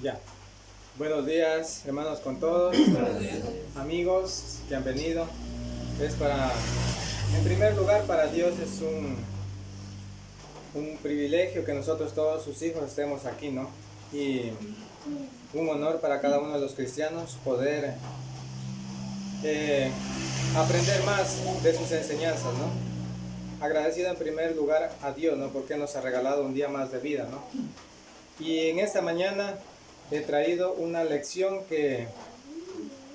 Ya. Buenos días, hermanos, con todos, amigos que han venido. En primer lugar, para Dios es un privilegio que nosotros todos sus hijos estemos aquí, ¿no? Y un honor para cada uno de los cristianos poder eh, aprender más de sus enseñanzas, ¿no? Agradecido en primer lugar a Dios, ¿no? Porque nos ha regalado un día más de vida, ¿no? Y en esta mañana he traído una lección que,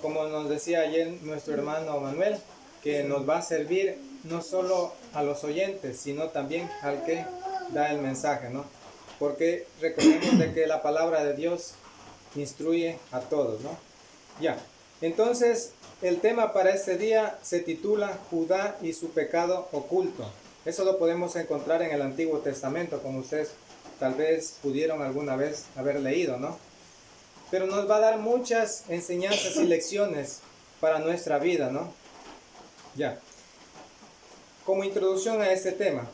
como nos decía ayer nuestro hermano Manuel, que nos va a servir no solo a los oyentes, sino también al que da el mensaje, ¿no? Porque recordemos de que la palabra de Dios instruye a todos, ¿no? Ya, entonces el tema para este día se titula Judá y su pecado oculto. Eso lo podemos encontrar en el Antiguo Testamento, como ustedes tal vez pudieron alguna vez haber leído, ¿no? Pero nos va a dar muchas enseñanzas y lecciones para nuestra vida, ¿no? Ya. Como introducción a este tema,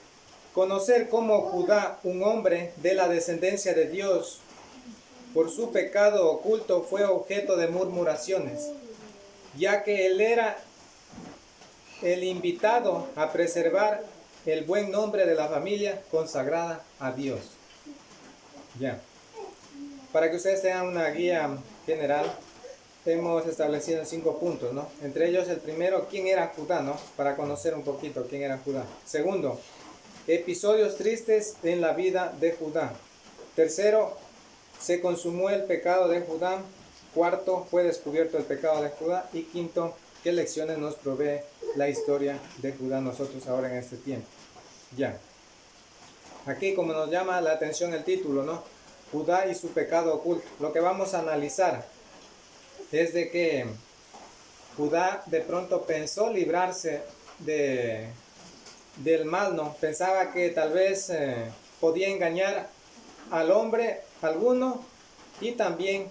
conocer cómo Judá, un hombre de la descendencia de Dios, por su pecado oculto fue objeto de murmuraciones, ya que él era el invitado a preservar el buen nombre de la familia consagrada a Dios. Ya. Para que ustedes tengan una guía general, hemos establecido 5 puntos, ¿no? Entre ellos el primero, ¿quién era Judá, no? Para conocer un poquito quién era Judá. Segundo, episodios tristes en la vida de Judá. Tercero, se consumó el pecado de Judá. Cuarto, fue descubierto el pecado de Judá. Y quinto, ¿qué lecciones nos provee la historia de Judá nosotros ahora en este tiempo? Ya. Aquí como nos llama la atención el título, ¿no? Judá y su pecado oculto. Lo que vamos a analizar es de que Judá de pronto pensó librarse del mal, ¿no? Pensaba que tal vez podía engañar al hombre alguno y también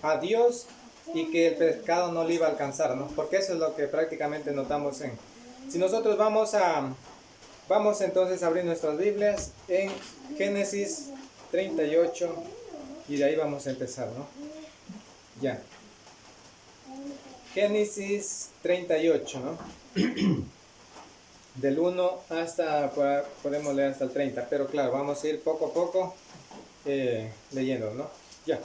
a Dios y que el pecado no le iba a alcanzar, ¿no? Porque eso es lo que prácticamente notamos en... Si nosotros vamos entonces a abrir nuestras Biblias en Génesis 38 y de ahí vamos a empezar, ¿no? Ya. Génesis 38, ¿no? Del 1 hasta, podemos leer hasta el 30, pero claro, vamos a ir poco a poco leyendo, ¿no? Ya.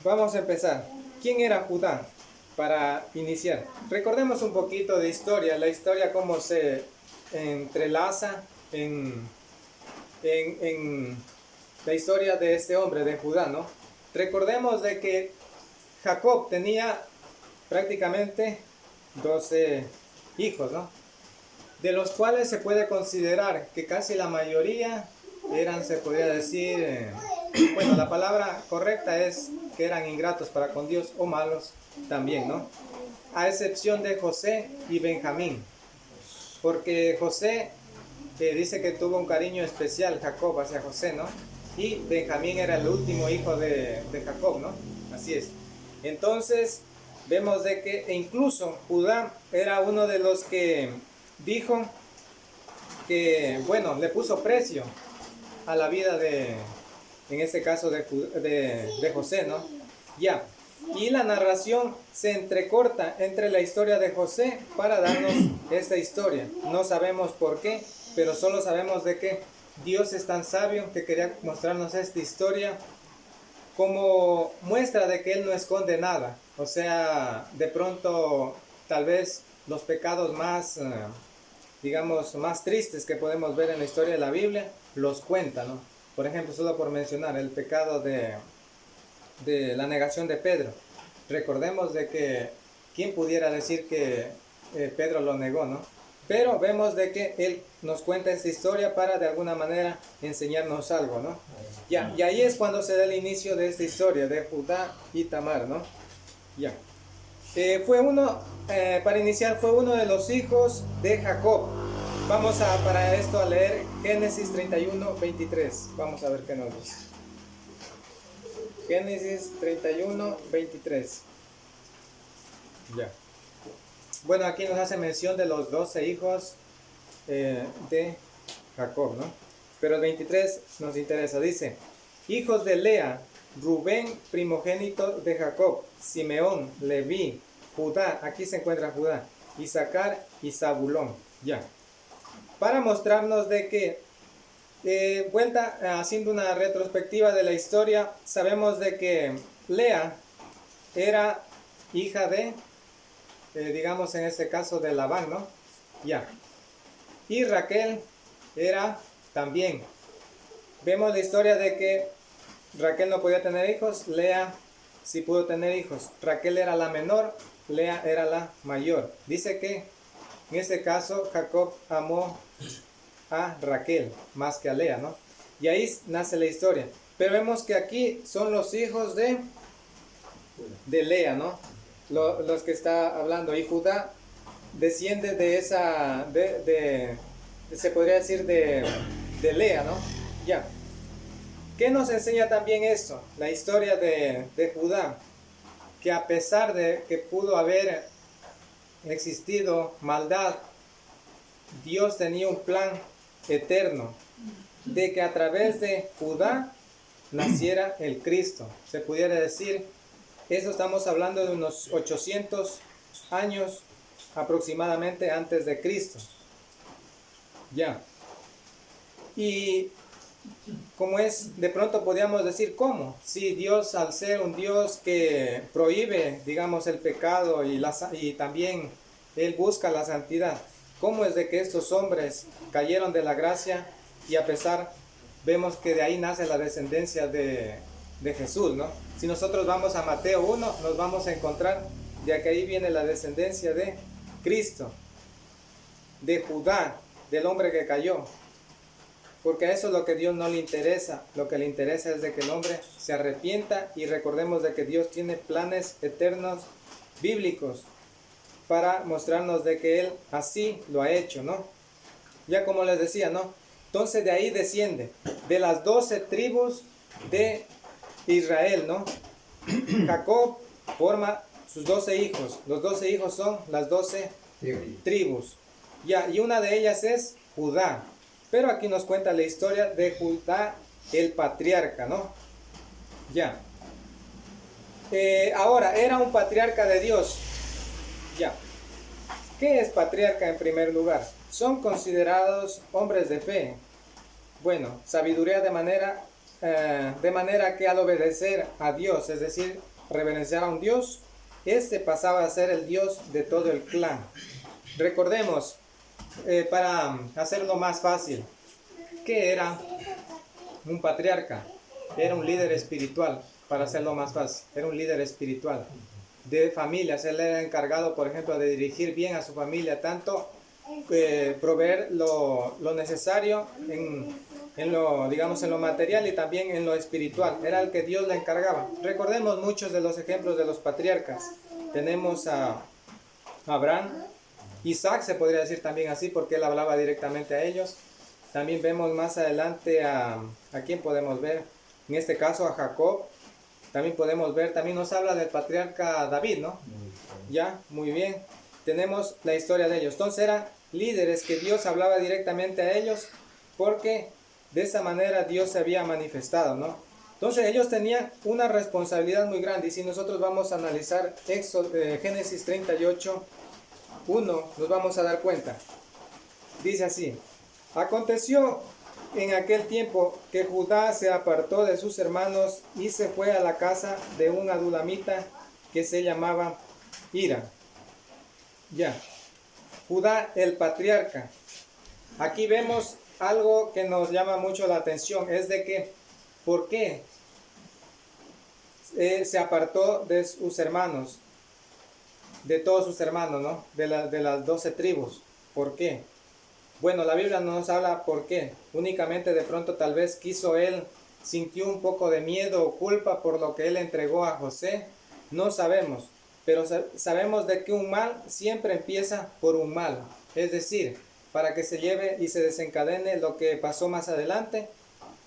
Vamos a empezar. ¿Quién era Judá? Para iniciar, recordemos un poquito de historia, la historia cómo se entrelaza en la historia de este hombre, de Judá, ¿no? Recordemos de que Jacob tenía prácticamente 12 hijos, ¿no? De los cuales se puede considerar que casi la mayoría eran, se podría decir, bueno, la palabra correcta es que eran ingratos para con Dios o malos también, ¿no? A excepción de José y Benjamín, porque José dice que tuvo un cariño especial Jacob hacia José, ¿no? Y Benjamín era el último hijo de Jacob, ¿no? Así es. Entonces, vemos de que incluso Judá era uno de los que dijo que, bueno, le puso precio a la vida en este caso de José, ¿no? Ya. Y la narración se entrecorta entre la historia de José para darnos esta historia. No sabemos por qué, pero solo sabemos de que Dios es tan sabio que quería mostrarnos esta historia como muestra de que Él no esconde nada. O sea, de pronto, tal vez los pecados más, digamos, más tristes que podemos ver en la historia de la Biblia, los cuenta, ¿no? Por ejemplo, solo por mencionar el pecado de la negación de Pedro. Recordemos de que, ¿quién pudiera decir que Pedro lo negó, no? Pero vemos de que él nos cuenta esta historia para de alguna manera enseñarnos algo, ¿no? Ya, y ahí es cuando se da el inicio de esta historia de Judá y Tamar, ¿no? Ya. Para iniciar, fue uno de los hijos de Jacob. Vamos para esto a leer Génesis 31, 23. Vamos a ver qué nos dice. Génesis 31, 23. Ya. Bueno, aquí nos hace mención de los 12 hijos de Jacob, ¿no? Pero el 23 nos interesa, dice: Hijos de Lea: Rubén, primogénito de Jacob; Simeón, Leví, Judá, aquí se encuentra Judá, Isaacar y Zabulón. Ya. Para mostrarnos de que, haciendo una retrospectiva de la historia, sabemos de que Lea era hija de, digamos en este caso, de Labán, ¿no? Ya. Y Raquel era también. Vemos la historia de que Raquel no podía tener hijos, Lea sí pudo tener hijos. Raquel era la menor, Lea era la mayor. Dice que en este caso Jacob amó a Raquel más que a Lea, ¿no? Y ahí nace la historia. Pero vemos que aquí son los hijos de Lea, ¿no? Los que está hablando. Y Judá desciende de esa, se podría decir de Lea, ¿no? Ya. ¿Qué nos enseña también esto? La historia de Judá, que a pesar de que pudo haber existido maldad, Dios tenía un plan eterno de que a través de Judá naciera el Cristo. Se pudiera decir, eso estamos hablando de unos 800 años aproximadamente antes de Cristo. Ya. Y como es, de pronto podríamos decir, ¿cómo? Si Dios, al ser un Dios que prohíbe, digamos, el pecado y también Él busca la santidad, ¿cómo es de que estos hombres cayeron de la gracia y a pesar, vemos que de ahí nace la descendencia de Jesús, ¿no? Si nosotros vamos a Mateo 1, nos vamos a encontrar de que ahí viene la descendencia de Cristo, de Judá, del hombre que cayó. Porque a eso es lo que a Dios no le interesa. Lo que le interesa es de que el hombre se arrepienta y recordemos de que Dios tiene planes eternos bíblicos para mostrarnos de que Él así lo ha hecho, ¿no? Ya como les decía, ¿no? Entonces de ahí desciende, de las 12 tribus de Israel, ¿no? Jacob forma sus 12 hijos. Los 12 hijos son las 12 tribus. Ya, y una de ellas es Judá. Pero aquí nos cuenta la historia de Judá, el patriarca, ¿no? Ya. Ahora, era un patriarca de Dios. Ya. ¿Qué es patriarca en primer lugar? Son considerados hombres de fe. Bueno, sabiduría de manera que al obedecer a Dios, es decir, reverenciar a un Dios, este pasaba a ser el Dios de todo el clan. Recordemos, para hacerlo más fácil, ¿qué era un patriarca? Era un líder espiritual, para hacerlo más fácil, era un líder espiritual de familias. Él era encargado, por ejemplo, de dirigir bien a su familia, tanto proveer lo necesario en lo, digamos, en lo material y también en lo espiritual. Era el que Dios le encargaba. Recordemos muchos de los ejemplos de los patriarcas. Tenemos a Abraham, Isaac se podría decir también así porque él hablaba directamente a ellos. También vemos más adelante a quién podemos ver, en este caso a Jacob. También podemos ver, también nos habla del patriarca David, ¿no? Ya, muy bien. Tenemos la historia de ellos. Entonces eran líderes que Dios hablaba directamente a ellos porque de esa manera Dios se había manifestado, ¿no? Entonces ellos tenían una responsabilidad muy grande y si nosotros vamos a analizar Génesis 38, 1, nos vamos a dar cuenta. Dice así: aconteció en aquel tiempo que Judá se apartó de sus hermanos y se fue a la casa de un adulamita que se llamaba Hira. Ya, Judá el patriarca. Aquí vemos algo que nos llama mucho la atención, es de que, ¿por qué se apartó de sus hermanos? De todos sus hermanos, ¿no? De las 12 tribus. ¿Por qué? Bueno, la Biblia no nos habla por qué. Únicamente de pronto tal vez sintió un poco de miedo o culpa por lo que él entregó a José. No sabemos. Pero sabemos de que un mal siempre empieza por un mal. Es decir, para que se lleve y se desencadene lo que pasó más adelante,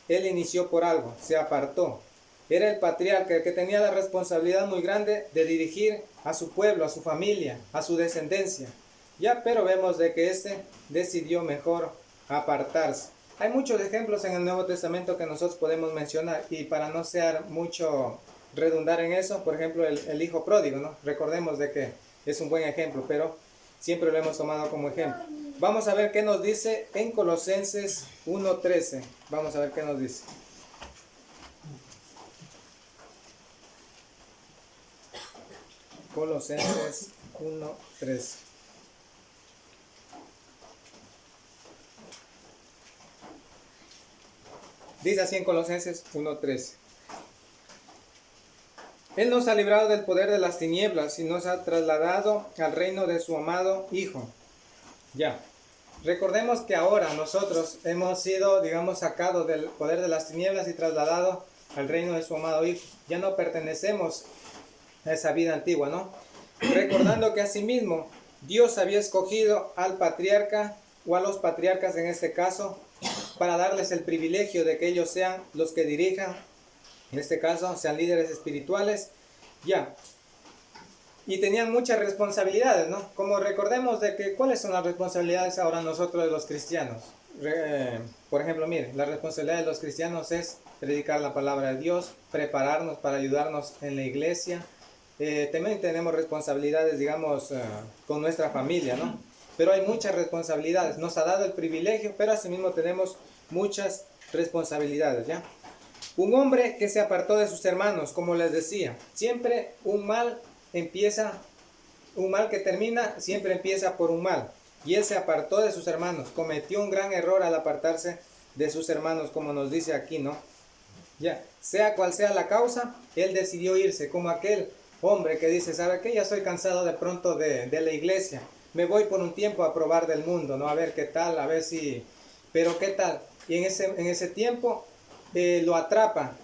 él inició por algo, se apartó. Era el patriarca el que tenía la responsabilidad muy grande de dirigir a su pueblo, a su familia, a su descendencia. Ya, pero vemos de que decidió mejor apartarse. Hay muchos ejemplos en el Nuevo Testamento que nosotros podemos mencionar, y para no ser mucho redundar en eso, por ejemplo, el hijo pródigo, ¿no? Recordemos de que es un buen ejemplo, pero siempre lo hemos tomado como ejemplo. Vamos a ver qué nos dice en Colosenses 1:13. Vamos a ver qué nos dice. Colosenses 1:13. Dice así en Colosenses 1:13. Él nos ha librado del poder de las tinieblas y nos ha trasladado al reino de su amado Hijo. Ya. Recordemos que ahora nosotros hemos sido, digamos, sacados del poder de las tinieblas y trasladados al reino de su amado Hijo. Ya no pertenecemos a esa vida antigua, ¿no? Recordando que asimismo Dios había escogido al patriarca, o a los patriarcas en este caso, para darles el privilegio de que ellos sean los que dirijan, en este caso sean líderes espirituales, ya. Y tenían muchas responsabilidades, ¿no? Como recordemos de que, ¿cuáles son las responsabilidades ahora nosotros de los cristianos? Por ejemplo, miren, la responsabilidad de los cristianos es predicar la palabra de Dios, prepararnos para ayudarnos en la iglesia. También tenemos responsabilidades, digamos, con nuestra familia, ¿no? Pero hay muchas responsabilidades. Nos ha dado el privilegio, pero asimismo tenemos muchas responsabilidades, ¿ya? Un hombre que se apartó de sus hermanos, como les decía, siempre un mal que termina, siempre empieza por un mal. Y él se apartó de sus hermanos, cometió un gran error al apartarse de sus hermanos, como nos dice aquí, ¿no? Ya, sea cual sea la causa, él decidió irse, como aquel hombre que dice, ¿sabe qué? Ya estoy cansado de pronto de la iglesia, me voy por un tiempo a probar del mundo, ¿no? A ver qué tal, a ver si, pero qué tal. Y en ese tiempo lo atrapa,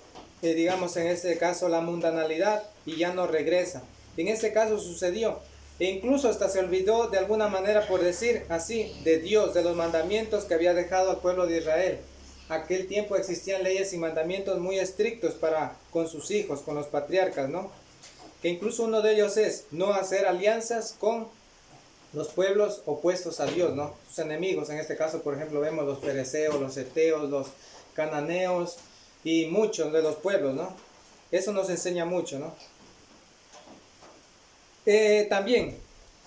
digamos en este caso la mundanalidad, y ya no regresa. En este caso sucedió, e incluso hasta se olvidó de alguna manera, por decir así, de Dios, de los mandamientos que había dejado al pueblo de Israel. Aquel tiempo existían leyes y mandamientos muy estrictos para con sus hijos, con los patriarcas, ¿no? Que incluso uno de ellos es no hacer alianzas con los pueblos opuestos a Dios, ¿no? Sus enemigos, en este caso, por ejemplo, vemos los fereceos, los heteos, los cananeos y muchos de los pueblos, ¿no? Eso nos enseña mucho, ¿no? También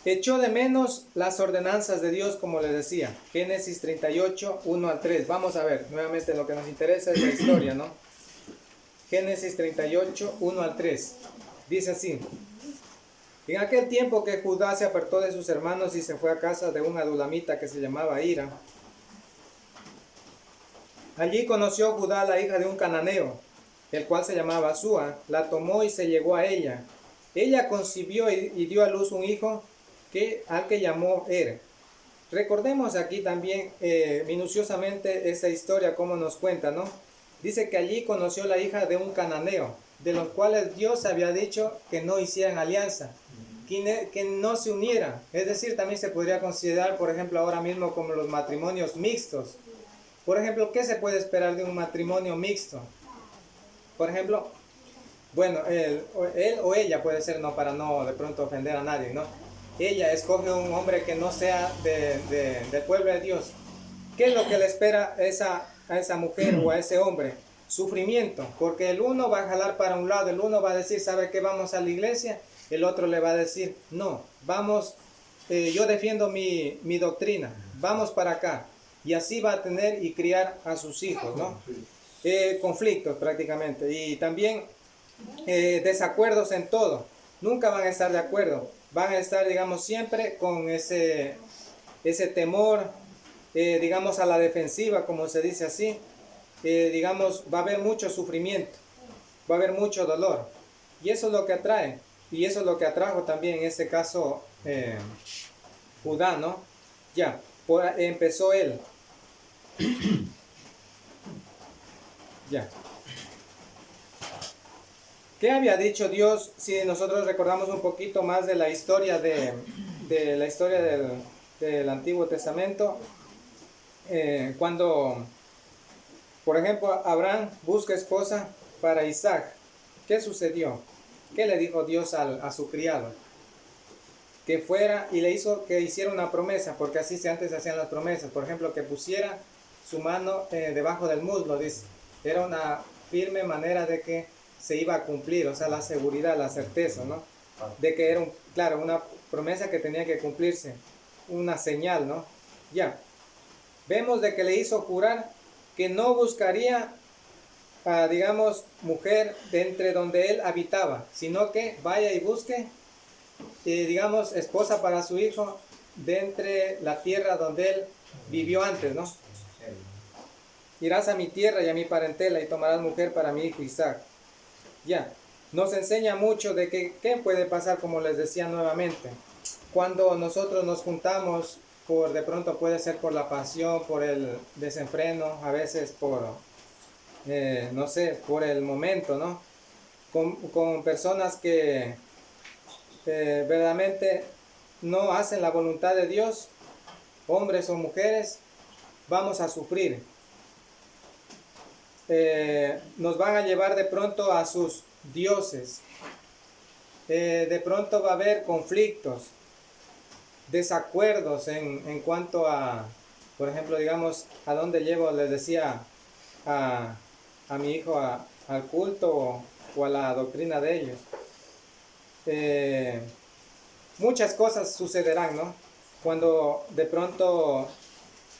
echó de menos las ordenanzas de Dios, como les decía. Génesis 38, 1-3. Vamos a ver, nuevamente lo que nos interesa es la historia, ¿no? Génesis 38, 1-3. Dice así. En aquel tiempo que Judá se apartó de sus hermanos y se fue a casa de un adulamita que se llamaba Hira. Allí conoció Judá a la hija de un cananeo, el cual se llamaba Súa. La tomó y se llegó a ella. Ella concibió y dio a luz un hijo al que llamó Er. Recordemos aquí también minuciosamente esta historia, como nos cuenta, ¿no? Dice que allí conoció la hija de un cananeo, de los cuales Dios había dicho que no hicieran alianza, que no se unieran. Es decir, también se podría considerar, por ejemplo, ahora mismo como los matrimonios mixtos. Por ejemplo, ¿qué se puede esperar de un matrimonio mixto? Por ejemplo, bueno, él o ella puede ser, no, para no de pronto ofender a nadie, ¿no? Ella escoge un hombre que no sea del pueblo de Dios. ¿Qué es lo que le espera a esa mujer o a ese hombre? Sufrimiento, porque el uno va a jalar para un lado, el uno va a decir, ¿sabe qué? Vamos a la iglesia, el otro le va a decir, no, vamos, yo defiendo mi doctrina, vamos para acá. Y así va a tener y criar a sus hijos, ¿no? Conflictos prácticamente, y también desacuerdos en todo. Nunca van a estar de acuerdo, van a estar, digamos, siempre con ese temor, digamos, a la defensiva, como se dice así. Digamos, va a haber mucho sufrimiento, va a haber mucho dolor, y eso es lo que atrae, y eso es lo que atrajo también en este caso Judá, ¿no? Ya, empezó él. Ya. ¿Qué había dicho Dios? Si nosotros recordamos un poquito más de la historia del Antiguo Testamento, cuando, por ejemplo, Abraham busca esposa para Isaac, ¿qué sucedió? ¿Qué le dijo Dios a su criado? Que fuera y le hizo que hiciera una promesa, porque así antes se hacían las promesas, por ejemplo, que pusiera su mano debajo del muslo, dice. Era una firme manera de que se iba a cumplir, o sea, la seguridad, la certeza, ¿no? De que era, claro, una promesa que tenía que cumplirse, una señal, ¿no? Ya, vemos de que le hizo jurar que no buscaría, digamos, mujer de entre donde él habitaba, sino que vaya y busque, digamos, esposa para su hijo de entre la tierra donde él vivió antes, ¿no? Irás a mi tierra y a mi parentela y tomarás mujer para mi hijo Isaac. Ya, nos enseña mucho de que qué puede pasar, como les decía nuevamente, cuando nosotros nos juntamos, de pronto puede ser por la pasión, por el desenfreno, a veces por, no sé, por el momento, ¿no? Con personas que verdaderamente no hacen la voluntad de Dios, hombres o mujeres, vamos a sufrir. Nos van a llevar de pronto a sus dioses. De pronto va a haber conflictos, desacuerdos en cuanto a, por ejemplo, digamos, a dónde llevo, les decía, a mi hijo al culto o a la doctrina de ellos. Muchas cosas sucederán, ¿no? Cuando de pronto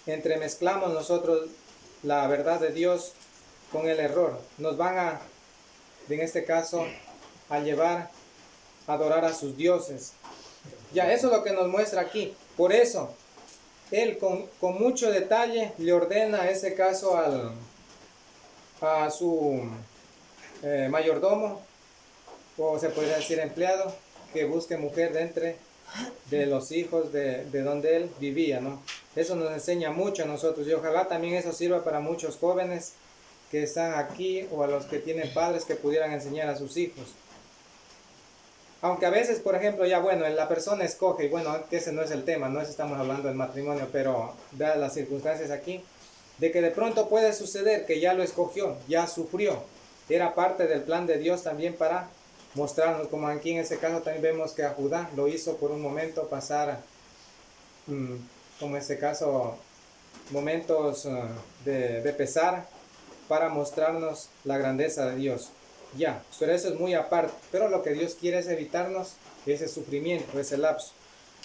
entremezclamos nosotros la verdad de Dios con el error. Nos van a, en este caso, a llevar a adorar a sus dioses. Ya, eso es lo que nos muestra aquí. Por eso, él con mucho detalle le ordena, en este caso, a su mayordomo, o se podría decir empleado, que busque mujer de entre de los hijos de donde él vivía, ¿no? Eso nos enseña mucho a nosotros y ojalá también eso sirva para muchos jóvenes que están aquí o a los que tienen padres que pudieran enseñar a sus hijos. Aunque a veces, por ejemplo, ya bueno, la persona escoge, y bueno, que ese no es el tema, no estamos hablando del matrimonio, pero dadas las circunstancias aquí, de que de pronto puede suceder que ya lo escogió, ya sufrió, era parte del plan de Dios también para mostrarnos, como aquí en este caso también vemos que a Judá lo hizo por un momento pasar, como en este caso, momentos de pesar para mostrarnos la grandeza de Dios. Ya, pero eso es muy aparte. Pero lo que Dios quiere es evitarnos ese sufrimiento, ese lapso.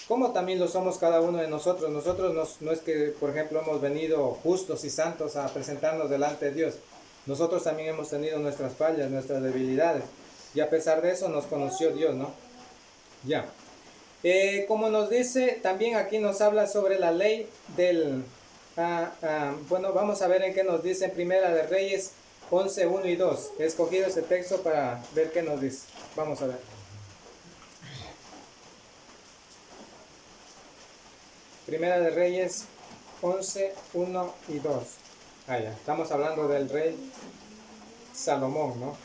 Como también lo somos cada uno de nosotros. Nosotros no es que, por ejemplo, hemos venido justos y santos a presentarnos delante de Dios. Nosotros también hemos tenido nuestras fallas, nuestras debilidades. Y a pesar de eso nos conoció Dios, ¿no? Ya. Como nos dice, también aquí nos habla sobre la ley del... bueno, vamos a ver en qué nos dice en Primera de Reyes 11, 1 y 2. He escogido ese texto para ver qué nos dice. Vamos a ver. Primera de Reyes 11, 1 y 2. Ya. Estamos hablando del rey Salomón, ¿no?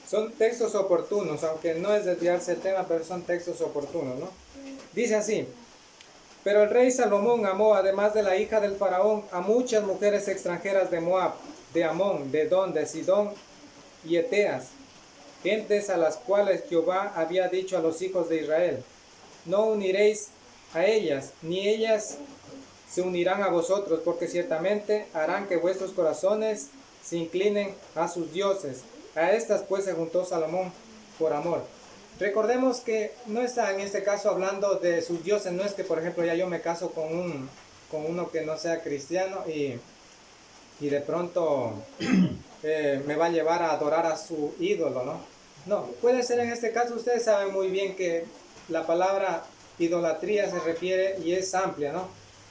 Son textos oportunos, aunque no es desviarse el tema, pero son textos oportunos, ¿no? Dice así: pero el rey Salomón amó, además de la hija del faraón, a muchas mujeres extranjeras de Moab, de Amón, de Edom, de Sidón y Eteas, gentes a las cuales Jehová había dicho a los hijos de Israel: no uniréis a ellas, ni ellas se unirán a vosotros, porque ciertamente harán que vuestros corazones se inclinen a sus dioses. A estas pues se juntó Salomón por amor. Recordemos que no está en este caso hablando de sus dioses, no es que por ejemplo ya yo me caso con uno que no sea cristiano y de pronto me va a llevar a adorar a su ídolo, ¿no? No, puede ser en este caso, ustedes saben muy bien que la palabra idolatría se refiere y es amplia, ¿no?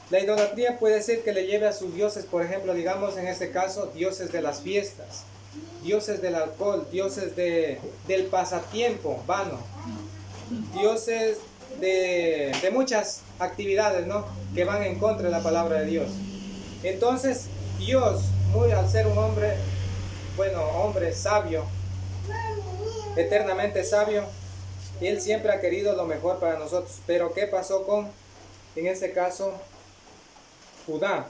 La idolatría puede ser que le lleve a sus dioses, por ejemplo, digamos en este caso, dioses de las fiestas, dioses del alcohol, dioses del pasatiempo vano, dioses de muchas actividades, ¿no?, que van en contra de la palabra de Dios. Entonces Dios, al ser un hombre, bueno, hombre sabio, eternamente sabio, Él siempre ha querido lo mejor para nosotros. Pero ¿qué pasó en este caso, Judá?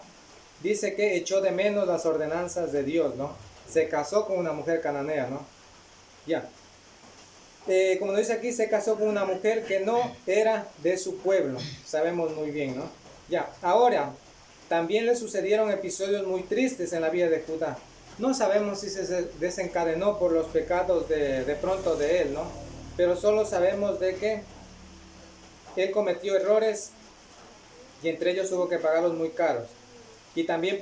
Dice que echó de menos las ordenanzas de Dios, ¿no? Se casó con una mujer cananea, ¿no? Ya. Como nos dice aquí, se casó con una mujer que no era de su pueblo. Sabemos muy bien, ¿no? Ya. Ahora, también le sucedieron episodios muy tristes en la vida de Judá. No sabemos si se desencadenó por los pecados de pronto de él, ¿no? Pero solo sabemos de que él cometió errores y entre ellos hubo que pagarlos muy caros. Y también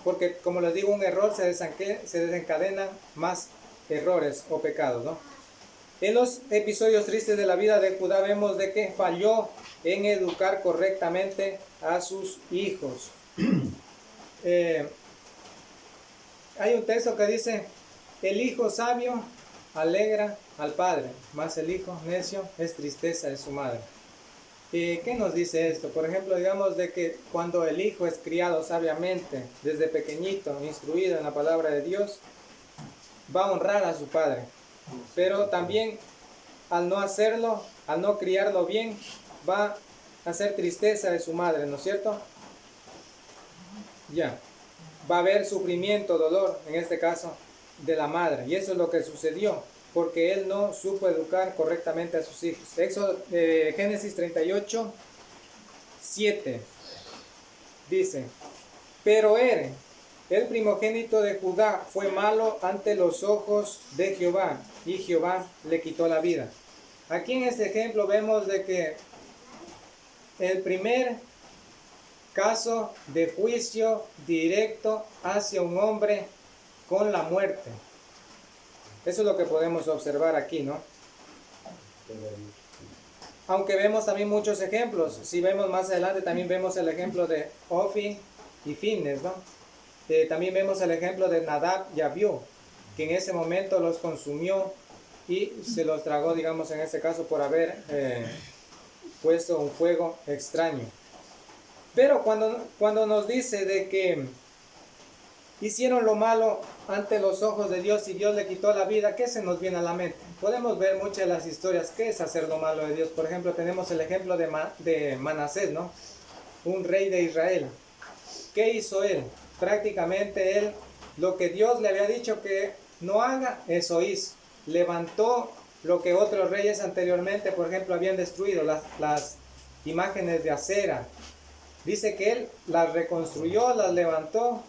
porque como les digo, un error se desencadenan más errores o pecados, ¿no? En los episodios tristes de la vida de Judá vemos de que falló en educar correctamente a sus hijos. Hay un texto que dice: el hijo sabio alegra al padre, mas el hijo necio es tristeza de su madre. ¿Qué nos dice esto? Por ejemplo, digamos de que cuando el hijo es criado sabiamente, desde pequeñito, instruido en la palabra de Dios, va a honrar a su padre. Pero también al no hacerlo, al no criarlo bien, va a ser tristeza de su madre, ¿no es cierto? Ya. Va a haber sufrimiento, dolor, en este caso, de la madre. Y eso es lo que sucedió, porque él no supo educar correctamente a sus hijos. Génesis 38, 7 dice: pero el primogénito de Judá, fue malo ante los ojos de Jehová, y Jehová le quitó la vida. Aquí en este ejemplo vemos de que el primer caso de juicio directo hacia un hombre con la muerte. Eso es lo que podemos observar aquí, ¿no? Aunque vemos también muchos ejemplos. Si vemos más adelante, también vemos el ejemplo de Ofni y Finnes, ¿no? También vemos el ejemplo de Nadab y Abiú, que en ese momento los consumió y se los tragó, digamos, en este caso por haber puesto un fuego extraño. Pero cuando nos dice de que hicieron lo malo ante los ojos de Dios y Dios le quitó la vida, ¿qué se nos viene a la mente? Podemos ver muchas de las historias. ¿Qué es hacer lo malo de Dios? Por ejemplo, tenemos el ejemplo de Manasés, ¿no? Un rey de Israel. ¿Qué hizo él? Prácticamente él, lo que Dios le había dicho que no haga, eso hizo. Levantó lo que otros reyes anteriormente, por ejemplo, habían destruido, las imágenes de acera. Dice que él las reconstruyó, las levantó,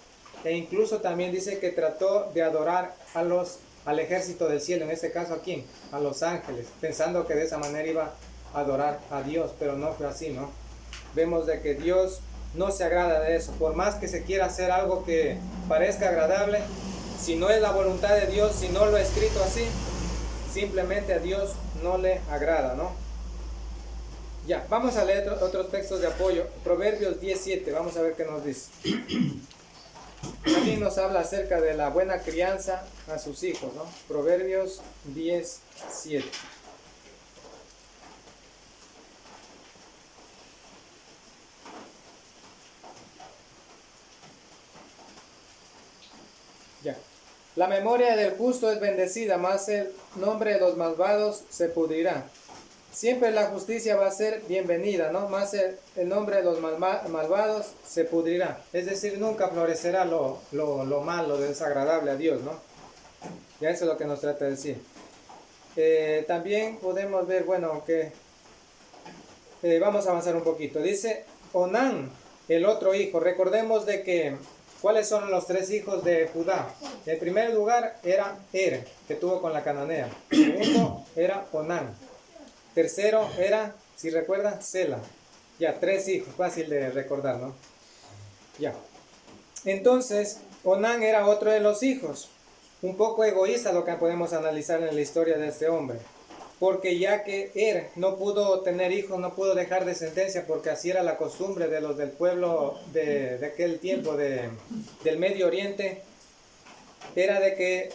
e incluso también dice que trató de adorar al ejército del cielo, en este caso aquí, a los ángeles, pensando que de esa manera iba a adorar a Dios, pero no fue así, ¿no? Vemos de que Dios no se agrada de eso. Por más que se quiera hacer algo que parezca agradable, si no es la voluntad de Dios, si no lo he escrito así, simplemente a Dios no le agrada, ¿no? Ya, vamos a leer otros textos de apoyo. Proverbios 10:7, vamos a ver qué nos dice. También nos habla acerca de la buena crianza a sus hijos, ¿no? Proverbios 10:7. Ya. La memoria del justo es bendecida, mas el nombre de los malvados se pudrirá. Siempre la justicia va a ser bienvenida, ¿no? Más el nombre de los malvados se pudrirá. Es decir, nunca florecerá lo malo, lo desagradable a Dios, ¿no? Ya eso es lo que nos trata de decir. También podemos ver, bueno, que vamos a avanzar un poquito. Dice Onán, el otro hijo. Recordemos de que, ¿cuáles son los tres hijos de Judá? En primer lugar era que tuvo con la cananea. Segundo era Onán. Tercero era, si recuerdan, Sela. Ya, tres hijos, fácil de recordar, ¿no? Ya. Entonces, Onán era otro de los hijos. Un poco egoísta lo que podemos analizar en la historia de este hombre. Porque ya que no pudo tener hijos, no pudo dejar descendencia, porque así era la costumbre de los del pueblo de aquel tiempo, del Medio Oriente, era de que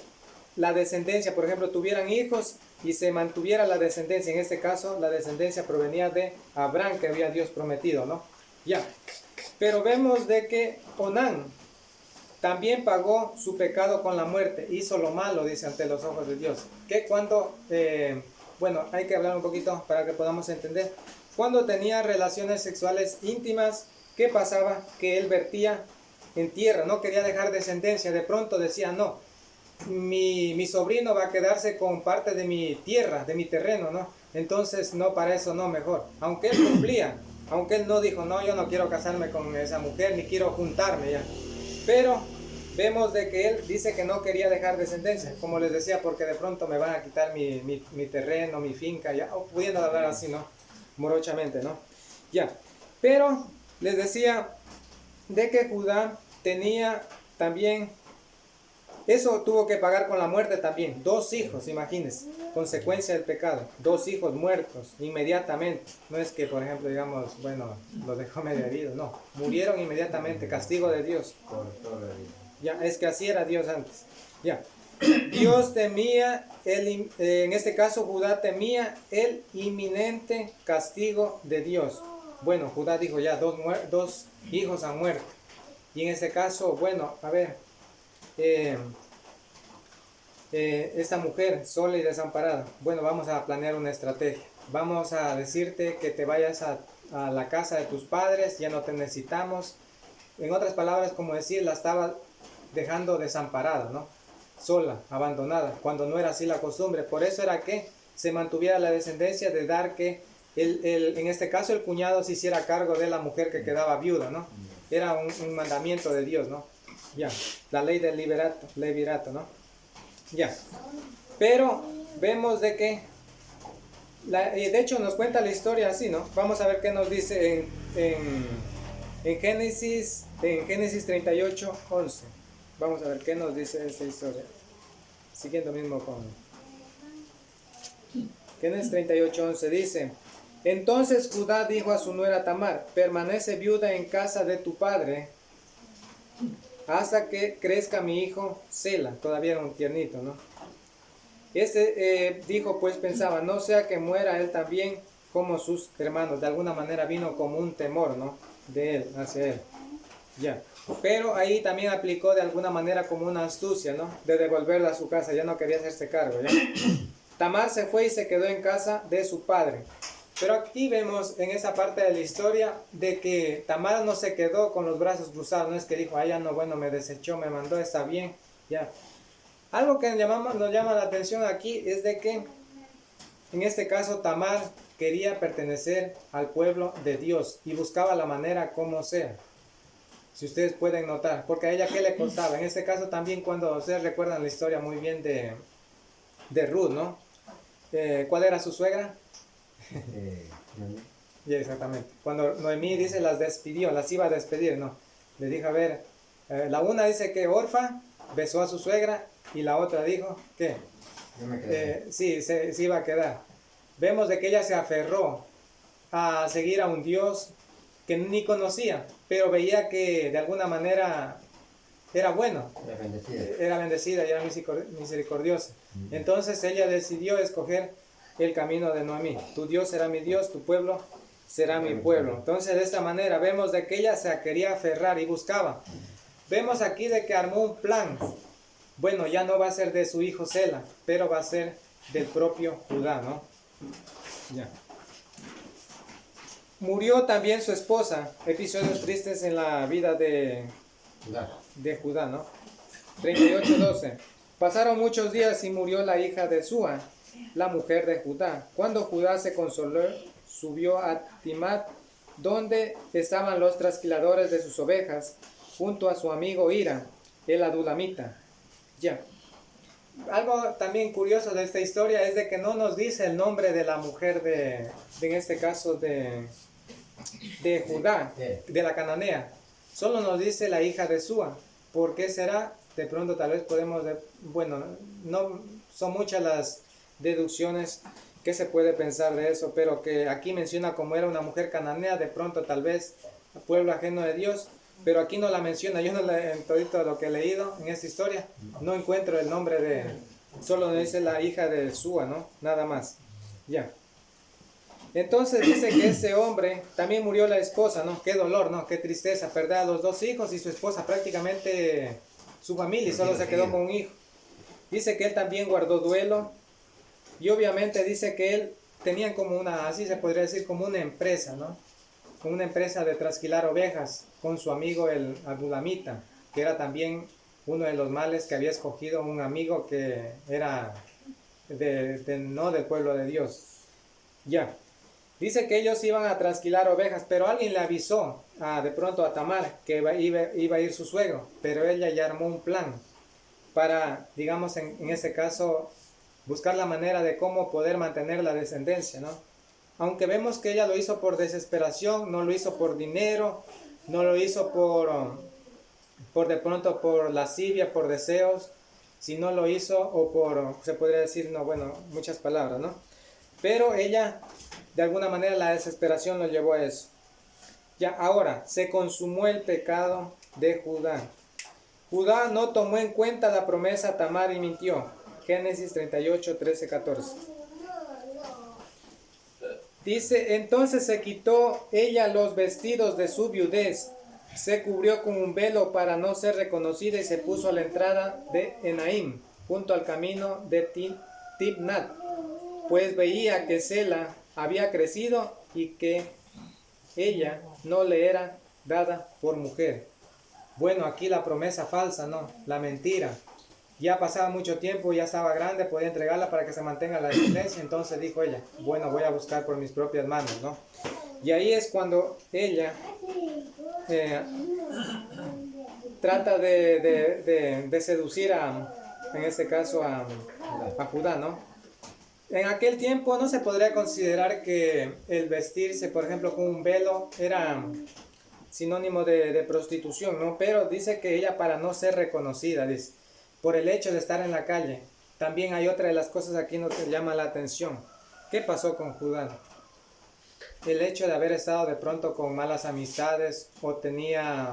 la descendencia, por ejemplo, tuvieran hijos y se mantuviera la descendencia. En este caso, la descendencia provenía de Abraham, que había Dios prometido, ¿no? Ya. Pero vemos de que Onán también pagó su pecado con la muerte. Hizo lo malo, dice, ante los ojos de Dios. Que cuando, bueno, hay que hablar un poquito para que podamos entender. Cuando tenía relaciones sexuales íntimas, ¿qué pasaba? Que él vertía en tierra, no quería dejar descendencia. De pronto decía, no, mi sobrino va a quedarse con parte de mi tierra, de mi terreno, ¿no? Entonces, no, para eso no, mejor. Aunque él cumplía Aunque él no dijo, no, yo no quiero casarme con esa mujer, ni quiero juntarme ya. Pero vemos de que él dice que no quería dejar descendencia, como les decía, porque de pronto me van a quitar mi terreno, mi finca, ya, o pudiendo hablar así, ¿no? Morochamente, ¿no? Ya. Pero les decía de que Judá tenía también, eso tuvo que pagar con la muerte también. 2 hijos, imagínense, consecuencia del pecado. 2 hijos muertos inmediatamente. No es que, por ejemplo, digamos, bueno, los dejó medio heridos, no. Murieron inmediatamente, castigo de Dios. Ya, es que así era Dios antes. Ya. Dios temía, en este caso Judá temía el inminente castigo de Dios. Bueno, Judá dijo ya, 2 hijos han muerto. Y en este caso, bueno, a ver, esta mujer sola y desamparada, bueno, vamos a planear una estrategia. Vamos a decirte que te vayas a la casa de tus padres, ya no te necesitamos. En otras palabras, como decir, la estaba dejando desamparada, ¿no? Sola, abandonada, cuando no era así la costumbre. Por eso era que se mantuviera la descendencia de dar que en este caso el cuñado se hiciera cargo de la mujer que quedaba viuda, ¿no? Era un mandamiento de Dios, ¿no? Ya, la ley del levirato, ¿no? Ya, pero vemos de que, de hecho nos cuenta la historia así, ¿no? Vamos a ver qué nos dice en Génesis 38, 11. Vamos a ver qué nos dice esta historia. Siguiendo mismo con Génesis 38, 11 dice: entonces Judá dijo a su nuera Tamar: permanece viuda en casa de tu padre hasta que crezca mi hijo Sela. Todavía era un tiernito, ¿no? Dijo, pues pensaba, no sea que muera él también como sus hermanos. De alguna manera vino como un temor, ¿no? De él, hacia él. Ya. Pero ahí también aplicó de alguna manera como una astucia, ¿no? De devolverla a su casa, ya no quería hacerse cargo, ¿ya? Tamar se fue y se quedó en casa de su padre. Pero aquí vemos en esa parte de la historia de que Tamar no se quedó con los brazos cruzados, no es que dijo, ya no, bueno, me desechó, me mandó, está bien, ya. Algo que nos llama la atención aquí es de que en este caso Tamar quería pertenecer al pueblo de Dios y buscaba la manera como sea. Si ustedes pueden notar, porque a ella ¿qué le costaba? En este caso también cuando ustedes recuerdan la historia muy bien de Ruth, ¿no? ¿Cuál era su suegra? Ya, exactamente. Cuando Noemí dice las despidió, las iba a despedir, ¿no? Le dijo, a ver, la una dice que Orfa besó a su suegra y la otra dijo, ¿qué? Sí, se iba a quedar. Vemos de que ella se aferró a seguir a un Dios que ni conocía, pero veía que de alguna manera era bueno, era bendecida y era misericordiosa. Entonces ella decidió escoger el camino de Noemí. Tu Dios será mi Dios, tu pueblo será mi pueblo. Entonces de esta manera vemos de que ella se quería aferrar y buscaba. Vemos aquí de que armó un plan. Bueno, ya no va a ser de su hijo Sela, pero va a ser del propio Judá, ¿no? Ya. Murió también su esposa. Episodios tristes en la vida de Judá, ¿no? 38:12. Pasaron muchos días y murió la hija de Súa, la mujer de Judá. Cuando Judá se consoló, subió a Timat, donde estaban los trasquiladores de sus ovejas, junto a su amigo Hira, el adulamita. Ya. Algo también curioso de esta historia es de que no nos dice el nombre de la mujer en este caso de Judá, de la cananea. Solo nos dice la hija de Súa. ¿Por qué será? De pronto tal vez podemos, bueno, no son muchas las deducciones que se puede pensar de eso, pero que aquí menciona como era una mujer cananea, de pronto tal vez pueblo ajeno de Dios, pero aquí no la menciona. Yo no en todo lo que he leído en esta historia no encuentro el nombre solo nos dice la hija de Súa, ¿no? Nada más. Ya. Entonces dice que ese hombre también murió la esposa, ¿no? Qué dolor, ¿no? Qué tristeza, perder a los 2 hijos y su esposa, prácticamente su familia, y solo se quedó con un hijo. Dice que él también guardó duelo y obviamente dice que él tenía como así se podría decir, como una empresa, ¿no? Como una empresa de trasquilar ovejas con su amigo el adulamita, que era también uno de los males que había escogido un amigo que era no del pueblo de Dios. Ya. Dice que ellos iban a trasquilar ovejas, pero alguien le avisó de pronto a Tamar que iba a ir su suegro, pero ella ya armó un plan para, digamos, en este caso, buscar la manera de cómo poder mantener la descendencia, ¿no? Aunque vemos que ella lo hizo por desesperación, no lo hizo por dinero, no lo hizo por de pronto por lascivia, por deseos, sino lo hizo o por, se podría decir, no, bueno, muchas palabras, ¿no? Pero ella, de alguna manera, la desesperación lo llevó a eso. Ya, ahora, se consumó el pecado de Judá. Judá no tomó en cuenta la promesa a Tamar y mintió. Génesis 38, 13, 14. Dice, entonces se quitó ella los vestidos de su viudez, se cubrió con un velo para no ser reconocida y se puso a la entrada de Enaim, junto al camino de Tibnat, pues veía que Sela había crecido y que ella no le era dada por mujer. Bueno, aquí la promesa falsa, ¿no? La mentira. Ya pasaba mucho tiempo, ya estaba grande, podía entregarla para que se mantenga la descendencia. Entonces dijo ella, bueno, voy a buscar por mis propias manos, ¿no? Y ahí es cuando ella trata de seducir en este caso a Judá, ¿no? En aquel tiempo no se podría considerar que el vestirse, por ejemplo, con un velo era sinónimo de prostitución, ¿no? Pero dice que ella, para no ser reconocida, dice, por el hecho de estar en la calle. También hay otra de las cosas aquí que llama la atención. ¿Qué pasó con Judá? El hecho de haber estado de pronto con malas amistades o tenía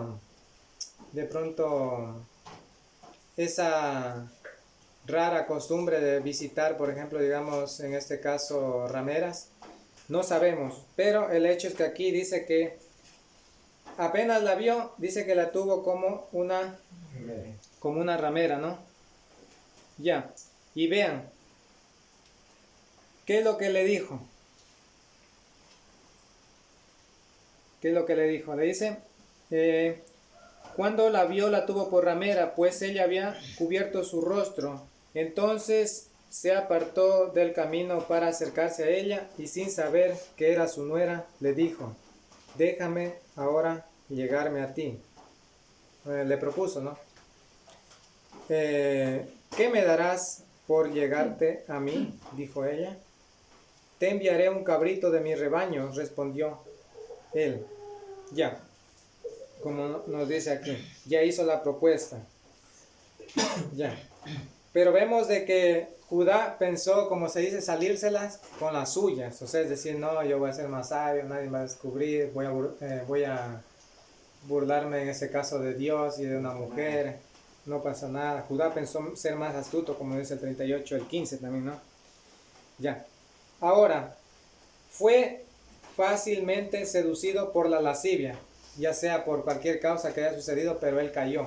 de pronto esa rara costumbre de visitar, por ejemplo, digamos, en este caso, rameras. No sabemos, pero el hecho es que aquí dice que apenas la vio, dice que la tuvo como una ramera, ¿no? Ya, y vean, ¿qué es lo que le dijo? ¿Qué es lo que le dijo? Le dice, cuando la vio la tuvo por ramera, pues ella había cubierto su rostro. Entonces se apartó del camino para acercarse a ella y sin saber que era su nuera, le dijo, déjame ahora llegarme a ti. Le propuso, ¿no? ¿Qué me darás por llegarte a mí? Dijo ella. Te enviaré un cabrito de mi rebaño, respondió él. Ya, como nos dice aquí, ya hizo la propuesta. Ya. Pero vemos de que Judá pensó, como se dice, salírselas con las suyas. O sea, es decir, no, yo voy a ser más sabio, nadie me va a descubrir, voy a burlarme en este caso de Dios y de una mujer, no pasa nada. Judá pensó ser más astuto, como dice el 38, el 15 también, ¿no? Ya. Ahora, fue fácilmente seducido por la lascivia, ya sea por cualquier causa que haya sucedido, pero él cayó.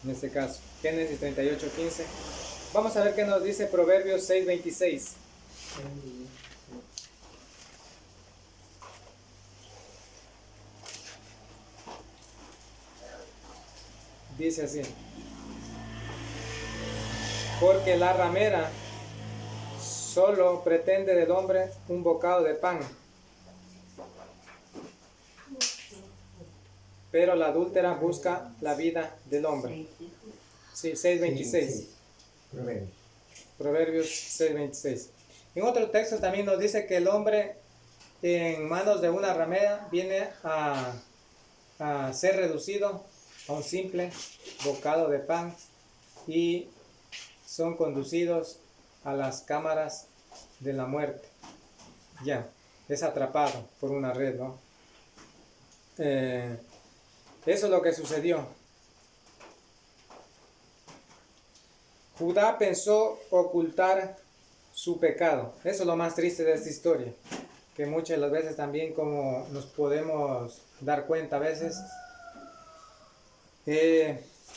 En este caso, Génesis 38, 15. Vamos a ver qué nos dice Proverbios 6, 26. Dice así: porque la ramera solo pretende del hombre un bocado de pan, pero la adúltera busca la vida del hombre. Sí, 6.26. Proverbios 6.26. En otro texto también nos dice que el hombre en manos de una ramera viene a ser reducido a un simple bocado de pan y son conducidos a las cámaras de la muerte. Ya, es atrapado por una red, ¿no? Eso es lo que sucedió. Judá pensó ocultar su pecado. Eso es lo más triste de esta historia, que muchas de las veces también, como nos podemos dar cuenta a veces,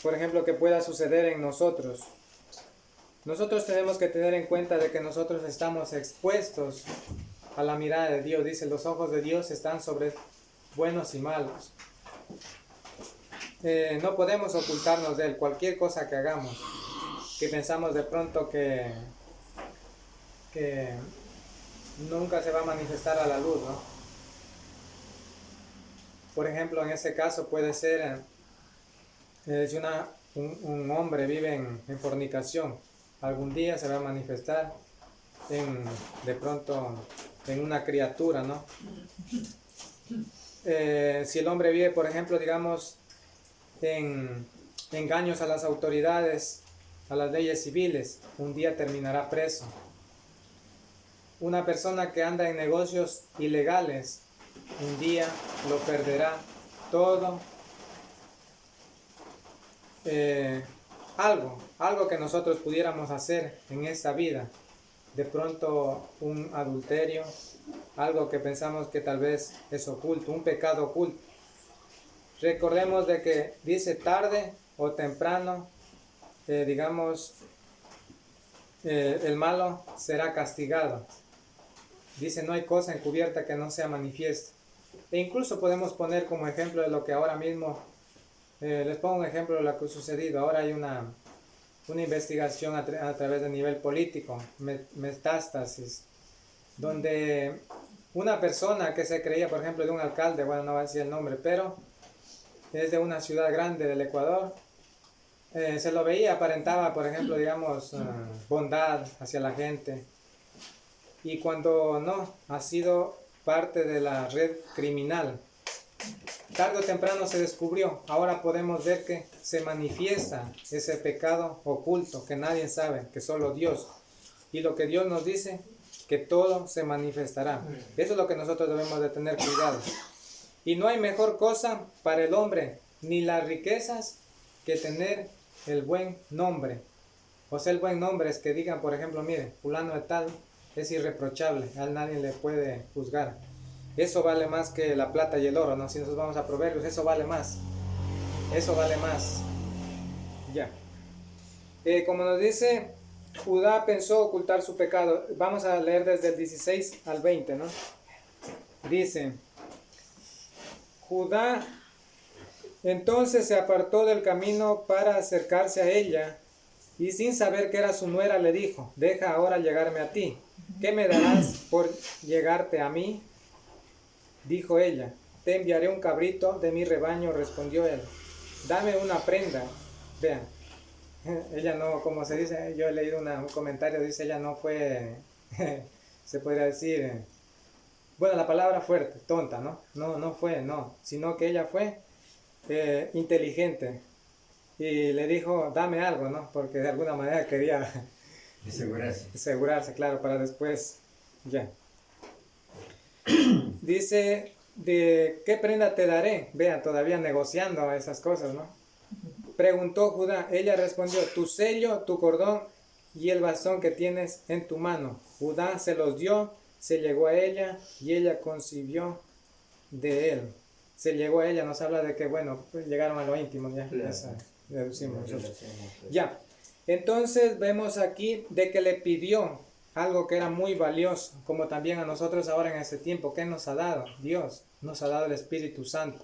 por ejemplo, que pueda suceder en nosotros. Nosotros tenemos que tener en cuenta de que nosotros estamos expuestos a la mirada de Dios. Dice, los ojos de Dios están sobre buenos y malos. No podemos ocultarnos de Él. Cualquier cosa que hagamos, que pensamos de pronto que nunca se va a manifestar a la luz, ¿no? Por ejemplo, en este caso puede ser si un hombre vive en fornicación, algún día se va a manifestar de pronto en una criatura, ¿no? Si el hombre vive, por ejemplo, digamos, en engaños a las autoridades, a las leyes civiles, un día terminará preso. Una persona que anda en negocios ilegales, un día lo perderá todo. Algo que nosotros pudiéramos hacer en esta vida, de pronto un adulterio, algo que pensamos que tal vez es oculto, un pecado oculto. Recordemos de que dice tarde o temprano, el malo será castigado. Dice, no hay cosa encubierta que no sea manifiesta. E incluso podemos poner como ejemplo de lo que ahora mismo, les pongo un ejemplo de lo que ha sucedido. Ahora hay una investigación a través del nivel político, metástasis, donde una persona que se creía, por ejemplo, de un alcalde, bueno, no va a decir el nombre, pero es de una ciudad grande del Ecuador, se lo veía, aparentaba, por ejemplo, digamos, bondad hacia la gente, y cuando no, ha sido parte de la red criminal. Tarde o temprano se descubrió. Ahora podemos ver que se manifiesta ese pecado oculto que nadie sabe, que solo Dios. Y lo que Dios nos dice, que todo se manifestará. Eso es lo que nosotros debemos de tener cuidado. Y no hay mejor cosa para el hombre, ni las riquezas, que tener el buen nombre. O sea, el buen nombre es que digan, por ejemplo, mire, fulano de tal es irreprochable, a nadie le puede juzgar. Eso vale más que la plata y el oro, ¿no? Si nosotros vamos a Proverbios, eso vale más. Eso vale más. Ya. Como nos dice, Judá pensó ocultar su pecado. Vamos a leer desde el 16 al 20, ¿no? Dice, Judá entonces se apartó del camino para acercarse a ella, y sin saber que era su nuera le dijo, deja ahora llegarme a ti. ¿Qué me darás por llegarte a mí? Dijo ella, te enviaré un cabrito de mi rebaño, respondió él. Dame una prenda. Vean, ella no, como se dice, yo he leído un comentario, dice ella no fue, se podría decir, bueno, la palabra fuerte, tonta, ¿no? No fue, sino que ella fue inteligente y le dijo, dame algo, ¿no? Porque de alguna manera quería asegurarse, claro, para después, ya. Dice, ¿de qué prenda te daré? Vean, todavía negociando esas cosas, ¿no? Preguntó Judá. Ella respondió, tu sello, tu cordón y el bastón que tienes en tu mano. Judá se los dio, se llegó a ella y ella concibió de él. Se llegó a ella, nos habla de que, bueno, llegaron a lo íntimo, ya, claro. Deducimos nosotros. Ya, entonces vemos aquí de que le pidió algo que era muy valioso, como también a nosotros ahora en este tiempo. ¿Qué nos ha dado? Dios nos ha dado el Espíritu Santo,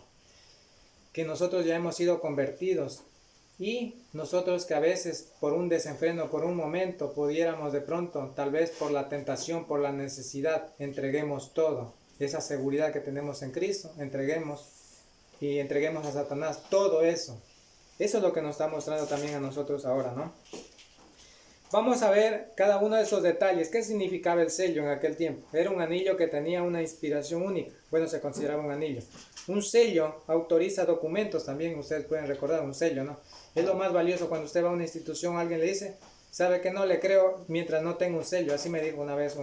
que nosotros ya hemos sido convertidos, y nosotros que a veces por un desenfreno, por un momento, pudiéramos de pronto, tal vez por la tentación, por la necesidad, entreguemos todo, esa seguridad que tenemos en Cristo, entreguemos a Satanás todo eso. Eso es lo que nos está mostrando también a nosotros ahora, ¿no? Vamos a ver cada uno de esos detalles. ¿Qué significaba el sello en aquel tiempo? Era un anillo que tenía una inspiración única. Bueno, se consideraba un anillo. Un sello autoriza documentos también. Ustedes pueden recordar un sello, ¿no? Es lo más valioso cuando usted va a una institución, alguien le dice, sabe que no le creo mientras no tenga un sello. Así me dijo una vez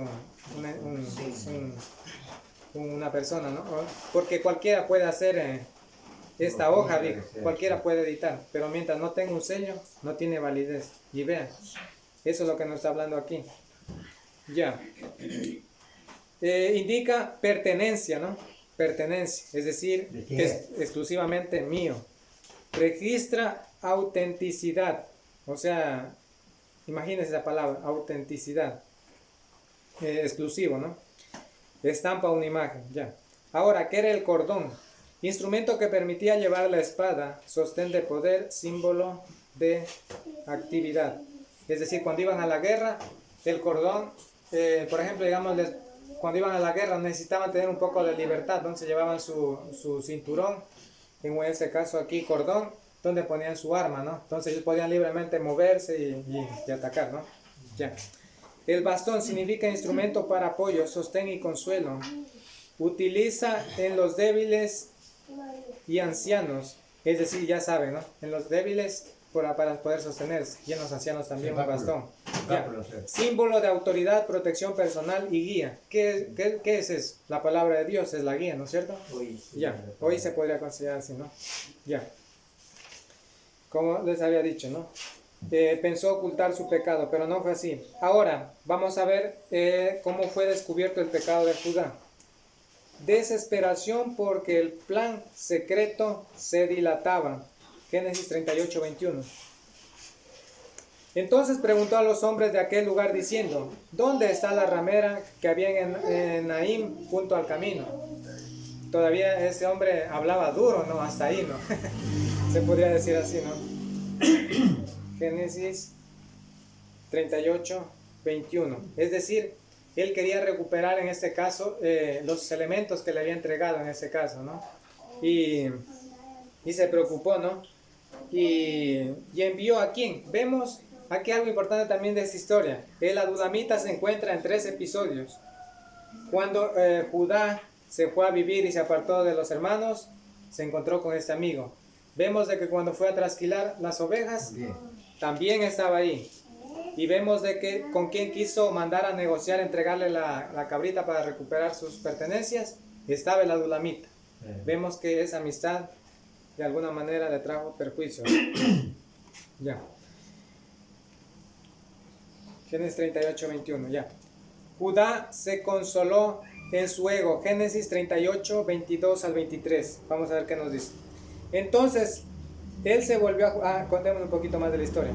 una persona, ¿no? Porque cualquiera puede hacer esta hoja, digo, cualquiera puede editar, pero mientras no tenga un sello, no tiene validez. Y vean, eso es lo que nos está hablando aquí. Ya. Indica pertenencia, ¿no? Pertenencia, es decir, que es exclusivamente mío. Registra autenticidad, o sea, imagínense esa palabra, autenticidad. Exclusivo, ¿no? Estampa una imagen, ya. Ahora, ¿qué era el cordón? Instrumento que permitía llevar la espada, sostén de poder, símbolo de actividad. Es decir, cuando iban a la guerra, el cordón, por ejemplo, digamos, cuando iban a la guerra necesitaban tener un poco de libertad, entonces llevaban su cinturón, en este caso aquí cordón, donde ponían su arma, ¿no? Entonces ellos podían libremente moverse y atacar, ¿no? Ya. El bastón significa instrumento para apoyo, sostén y consuelo. Utiliza en los débiles y ancianos, es decir, ya saben, ¿no? En los débiles para poder sostenerse, y en los ancianos también un bastón. Ya. Símbolo de autoridad, protección personal y guía. ¿Qué es eso? La palabra de Dios es la guía, ¿no es cierto? Ya, hoy se podría considerar así, ¿no? Ya. Como les había dicho, ¿no? Pensó ocultar su pecado, pero no fue así. Ahora, vamos a ver cómo fue descubierto el pecado de Judá. Desesperación porque el plan secreto se dilataba. Génesis 38, 21. Entonces preguntó a los hombres de aquel lugar diciendo, ¿dónde está la ramera que había en Naim junto al camino? Todavía este hombre hablaba duro, ¿no? Hasta ahí, ¿no? Se podría decir así, ¿no? Génesis 38, 21. Es decir, él quería recuperar en este caso los elementos que le había entregado en este caso, ¿no? Y se preocupó, ¿no? Y envió a quién. Vemos aquí algo importante también de esta historia. El adulamita se encuentra en 3 episodios. Cuando Judá se fue a vivir y se apartó de los hermanos, se encontró con este amigo. Vemos de que cuando fue a trasquilar las ovejas, también estaba ahí. Y vemos de que con quien quiso mandar a negociar, entregarle la cabrita para recuperar sus pertenencias, estaba el adulamita. Vemos que esa amistad de alguna manera le trajo perjuicio. Ya. Génesis 38, 21, ya. Judá se consoló en su ego. Génesis 38, 22 al 23. Vamos a ver qué nos dice. Entonces, él se volvió a... contemos un poquito más de la historia.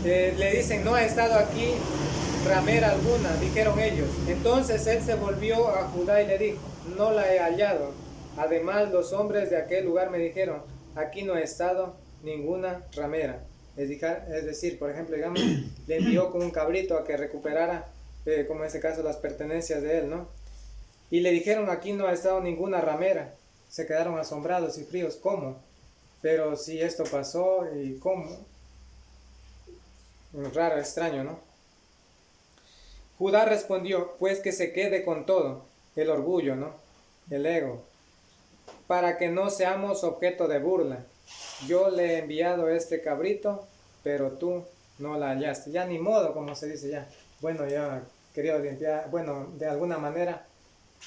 Le dicen, no ha estado aquí ramera alguna, dijeron ellos. Entonces él se volvió a Judá y le dijo, no la he hallado. Además, los hombres de aquel lugar me dijeron, aquí no ha estado ninguna ramera. Es decir, por ejemplo, digamos, le envió con un cabrito a que recuperara, como en este caso, las pertenencias de él, ¿no? Y le dijeron, aquí no ha estado ninguna ramera. Se quedaron asombrados y fríos, ¿cómo? Pero si esto pasó, ¿y cómo? Raro, extraño, ¿no? Judá respondió, pues que se quede con todo, el orgullo, ¿no? El ego, para que no seamos objeto de burla. Yo le he enviado este cabrito, pero tú no la hallaste. Ya ni modo, como se dice ya. Bueno, ya quería limpiar, bueno, de alguna manera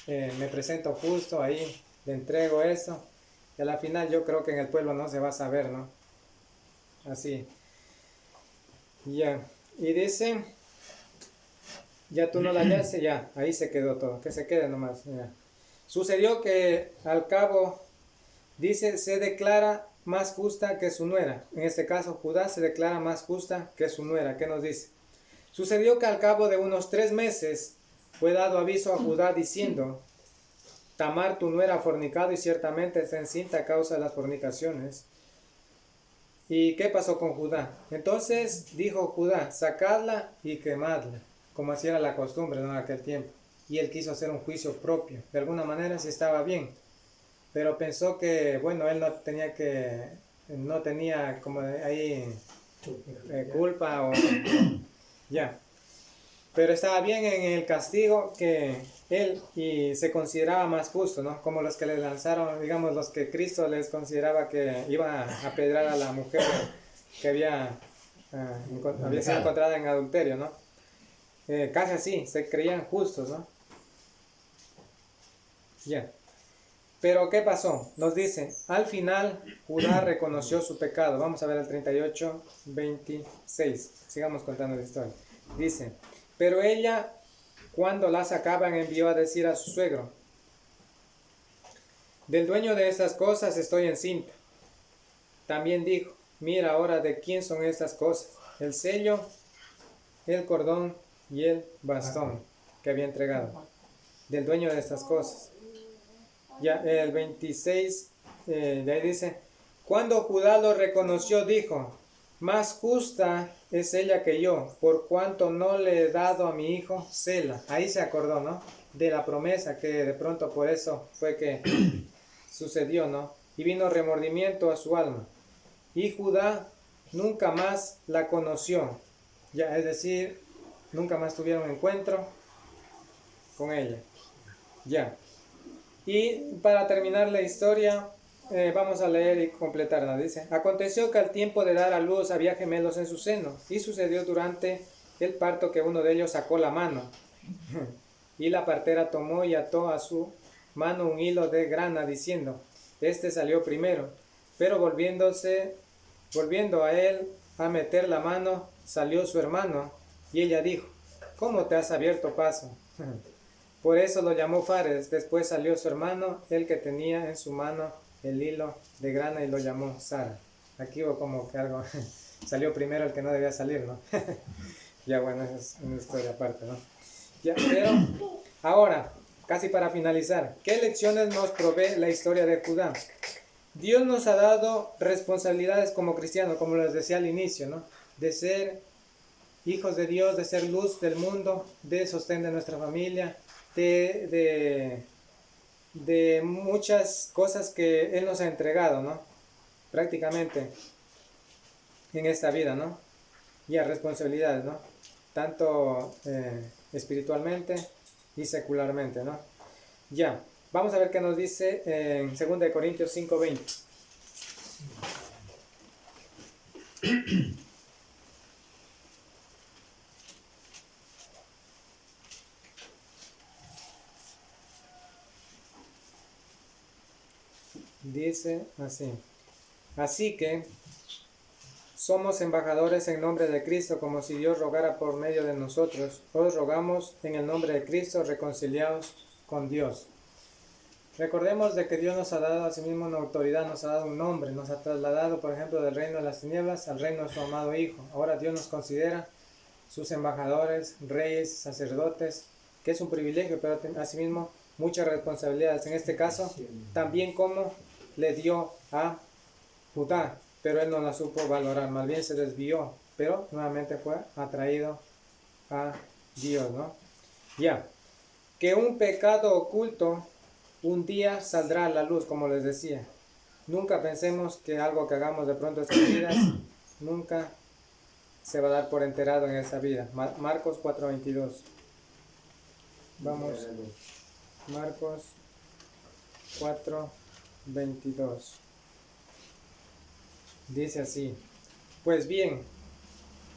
me presento justo, ahí le entrego esto. Y a la final yo creo que en el pueblo no se va a saber, ¿no? Así. Ya. Y dice, ya tú no la hallaste, ya, ahí se quedó todo. Que se quede nomás, ya. Sucedió que al cabo, dice, se declara más justa que su nuera. En este caso, Judá se declara más justa que su nuera. ¿Qué nos dice? Sucedió que al cabo de unos 3 meses fue dado aviso a Judá diciendo, Tamar tu nuera ha fornicado y ciertamente está encinta a causa de las fornicaciones. ¿Y qué pasó con Judá? Entonces dijo Judá, sacadla y quemadla, como así era la costumbre, ¿no? En aquel tiempo. Y él quiso hacer un juicio propio. De alguna manera sí estaba bien, pero pensó que, bueno, él no tenía como ahí culpa o ya. Pero estaba bien en el castigo que él y se consideraba más justo, ¿no? Como los que le lanzaron, digamos, los que Cristo les consideraba que iba a apedrear a la mujer que había sido encontrada en adulterio, ¿no? Casi así, se creían justos, ¿no? Ya. Pero ¿qué pasó? Nos dice, al final Judá reconoció su pecado. Vamos a ver el 38, 26. Sigamos contando la historia. Dice, pero ella, cuando la sacaban, envió a decir a su suegro, del dueño de estas cosas estoy encinta. También dijo, mira ahora de quién son estas cosas, el sello, el cordón y el bastón que había entregado, del dueño de estas cosas. Ya el 26, de ahí dice, cuando Judá lo reconoció, dijo, Más justa es ella que yo, por cuanto no le he dado a mi hijo Sela. Ahí se acordó, ¿no? De la promesa que de pronto por eso fue que sucedió, ¿no? Y vino remordimiento a su alma. Y Judá nunca más la conoció. Ya, es decir, nunca más tuvieron encuentro con ella. Ya. Y para terminar la historia, vamos a leer y completarla. Dice: aconteció que al tiempo de dar a luz había gemelos en su seno, y sucedió durante el parto que uno de ellos sacó la mano. Y la partera tomó y ató a su mano un hilo de grana, diciendo: este salió primero. Pero volviendo a él a meter la mano, salió su hermano, y ella dijo: ¿cómo te has abierto paso? Por eso lo llamó Fares. Después salió su hermano, el que tenía en su mano el hilo de grana, y lo llamó Sara. Aquí hubo como que algo, salió primero el que no debía salir, ¿no? Ya bueno, esa es una historia aparte, ¿no? Ya, pero ahora, casi para finalizar, ¿qué lecciones nos provee la historia de Judá? Dios nos ha dado responsabilidades como cristianos, como les decía al inicio, ¿no? De ser hijos de Dios, de ser luz del mundo, de sostén de nuestra familia, de muchas cosas que Él nos ha entregado, ¿no? Prácticamente en esta vida, ¿no? Ya, responsabilidades, ¿no? Tanto espiritualmente y secularmente, ¿no? Ya, vamos a ver qué nos dice en 2 Corintios 5:20. Dice así: así que somos embajadores en nombre de Cristo, como si Dios rogara por medio de nosotros. Os rogamos en el nombre de Cristo, reconciliaos con Dios. Recordemos de que Dios nos ha dado a sí mismo una autoridad, nos ha dado un nombre, nos ha trasladado, por ejemplo, del reino de las tinieblas al reino de su amado Hijo. Ahora Dios nos considera sus embajadores, reyes, sacerdotes, que es un privilegio, pero asimismo muchas responsabilidades. En este caso, también como le dio a Judá, pero él no la supo valorar, más bien se desvió, pero nuevamente fue atraído a Dios, ¿no? Ya, que un pecado oculto un día saldrá a la luz, como les decía. Nunca pensemos que algo que hagamos de pronto escondidas, nunca se va a dar por enterado en esta vida. Marcos 4:22. Vamos, Marcos 4:22. Dice así: pues bien,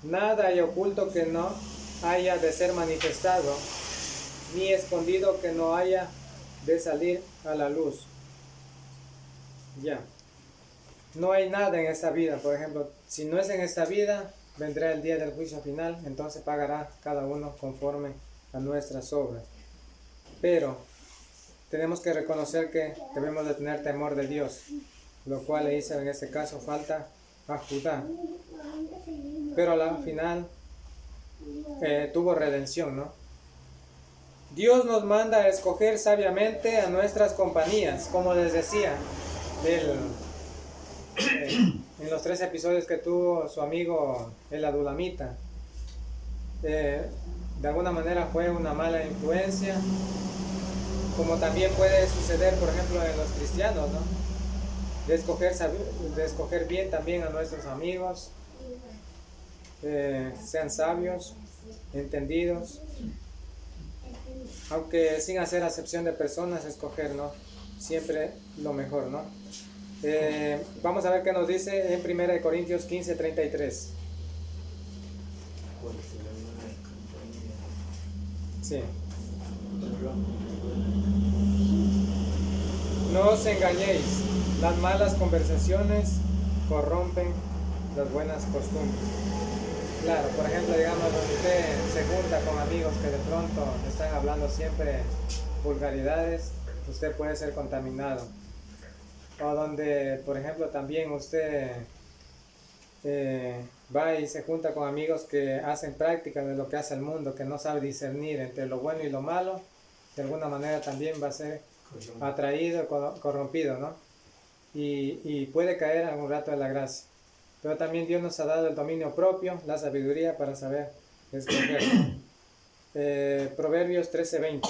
nada hay oculto que no haya de ser manifestado, ni escondido que no haya de salir a la luz. Ya. No hay nada en esta vida, por ejemplo, si no es en esta vida, vendrá el día del juicio final, entonces pagará cada uno conforme a nuestras obras. Pero tenemos que reconocer que debemos de tener temor de Dios, lo cual le hizo en este caso falta a Judá. Pero a la final tuvo redención, ¿no? Dios nos manda a escoger sabiamente a nuestras compañías, como les decía, en los 3 episodios que tuvo su amigo el Adulamita. De alguna manera fue una mala influencia, como también puede suceder, por ejemplo, en los cristianos, ¿no? De escoger bien también a nuestros amigos, sean sabios, entendidos, aunque sin hacer acepción de personas, escoger, ¿no? Siempre lo mejor, ¿no? Vamos a ver qué nos dice en 1 Corintios 15:33. Sí. No os engañéis, las malas conversaciones corrompen las buenas costumbres. Claro, por ejemplo, digamos, donde usted se junta con amigos que de pronto están hablando siempre vulgaridades, usted puede ser contaminado. O donde, por ejemplo, también usted va y se junta con amigos que hacen práctica de lo que hace el mundo, que no sabe discernir entre lo bueno y lo malo, de alguna manera también va a ser atraído, corrompido, ¿no? Y puede caer algún rato de la gracia. pero también Dios nos ha dado el dominio propio, la sabiduría para saber escoger. Proverbios 13:20.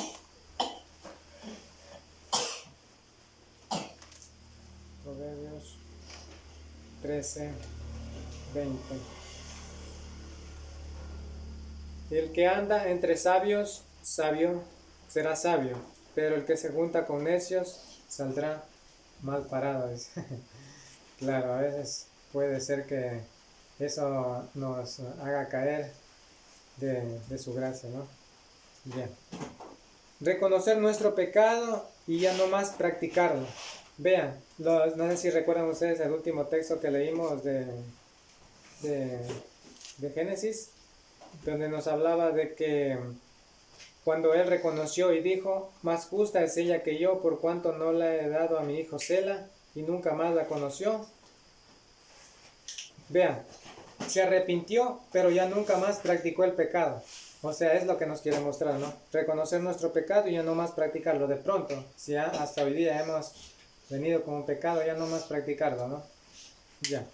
Proverbios 13:20. El que anda entre sabios, sabio, será sabio, pero el que se junta con necios saldrá mal parado. Claro, a veces puede ser que eso nos haga caer de su gracia, ¿no? Bien. Reconocer nuestro pecado y ya no más practicarlo. Vean, no sé si recuerdan ustedes el último texto que leímos de Génesis, donde nos hablaba de que cuando él reconoció y dijo, más justa es ella que yo, por cuanto no la he dado a mi hijo Sela, y nunca más la conoció. Vean, se arrepintió, pero ya nunca más practicó el pecado. O sea, es lo que nos quiere mostrar, ¿no? Reconocer nuestro pecado y ya no más practicarlo. De pronto, si hasta hoy día hemos venido con un pecado, ya no más practicarlo, ¿no? Ya.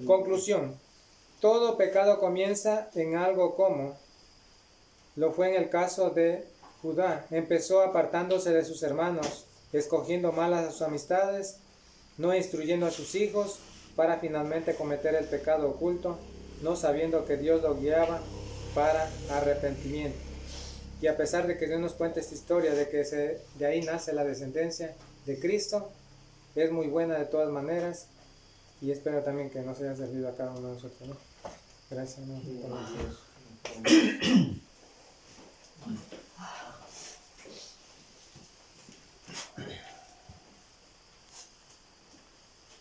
Conclusión. Todo pecado comienza en algo como lo fue en el caso de Judá. Empezó apartándose de sus hermanos, escogiendo malas a sus amistades, no instruyendo a sus hijos, para finalmente cometer el pecado oculto, no sabiendo que Dios lo guiaba para arrepentimiento. Y a pesar de que Dios nos cuenta esta historia de que de ahí nace la descendencia de Cristo, es muy buena de todas maneras, y espero también que nos haya servido a cada uno de nosotros, ¿no? Gracias, ¿no?